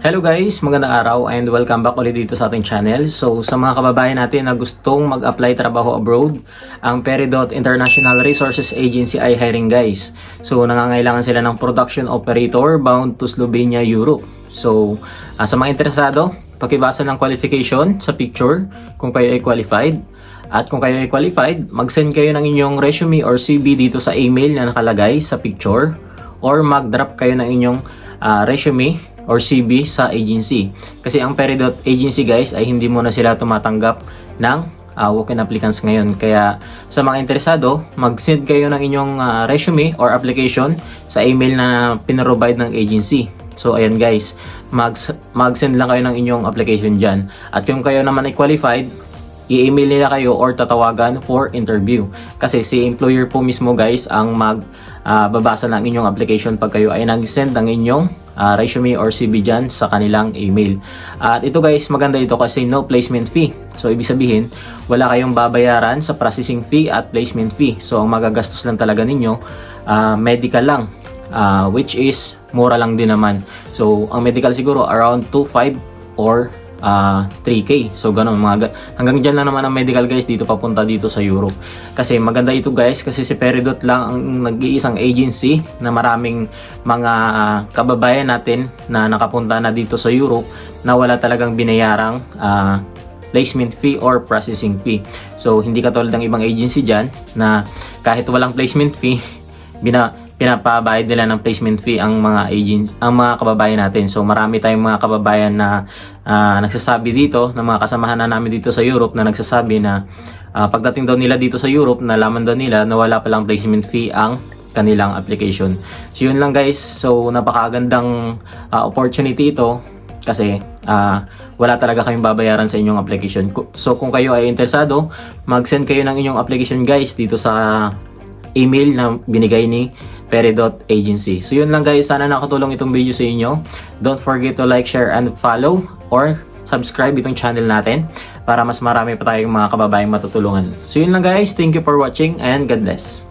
Hello guys, magandang araw and welcome back ulit dito sa ating channel. So sa mga kababayan natin na gustong mag-apply trabaho abroad, ang Peridot International Resources Agency ay hiring guys. So nangangailangan sila ng production operator bound to Slovenia, Europe. So sa mga interesado, pakibasa ng qualification sa picture kung kayo ay qualified. At kung kayo ay qualified, mag-send kayo ng inyong resume or CV dito sa email na nakalagay sa picture, or mag-drop kayo ng inyong resume or CV sa agency. Kasi ang Peridot agency guys ay hindi muna sila tumatanggap ng walk-in applicants ngayon. Kaya sa mga interesado, mag-send kayo ng inyong resume or application sa email na pinrovide ng agency. So ayan guys, mag-send lang kayo ng inyong application dyan. At kung kayo naman ay qualified, i-email nila kayo or tatawagan for interview. Kasi si employer po mismo guys ang babasa ng inyong application pag kayo ay nag-send ng inyong resume or CV dyan sa kanilang email. At ito guys, maganda ito kasi no placement fee. So ibig sabihin, wala kayong babayaran sa processing fee at placement fee. So ang magagastos lang talaga ninyo, medical lang, which is mura lang din naman. So ang medical siguro around 2.5 or 3K. So ganun, hanggang dyan lang naman ang medical guys dito papunta dito sa Europe. Kasi maganda ito guys kasi si Peridot lang ang nag-iisang agency na maraming mga kababayan natin na nakapunta na dito sa Europe na wala talagang binayarang placement fee or processing fee. So hindi katulad ng ibang agency dyan na kahit walang placement fee, pinapabayad nila ng placement fee ang mga agents, ang mga kababayan natin. So marami tayong mga kababayan na nagsasabi dito, ng mga kasamahan na namin dito sa Europe na nagsasabi na pagdating daw nila dito sa Europe, nalaman daw nila na wala palang placement fee ang kanilang application. So yun lang guys, so napakagandang opportunity ito kasi wala talaga kayong babayaran sa inyong application. So kung kayo ay interesado, mag-send kayo ng inyong application guys dito sa email na binigay ni Peridot Agency. So yun lang guys, sana nakatulong itong video sa inyo. Don't forget to like, share, and follow or subscribe itong channel natin para mas marami pa tayong mga kababayang matutulungan. So yun lang guys, thank you for watching and God bless.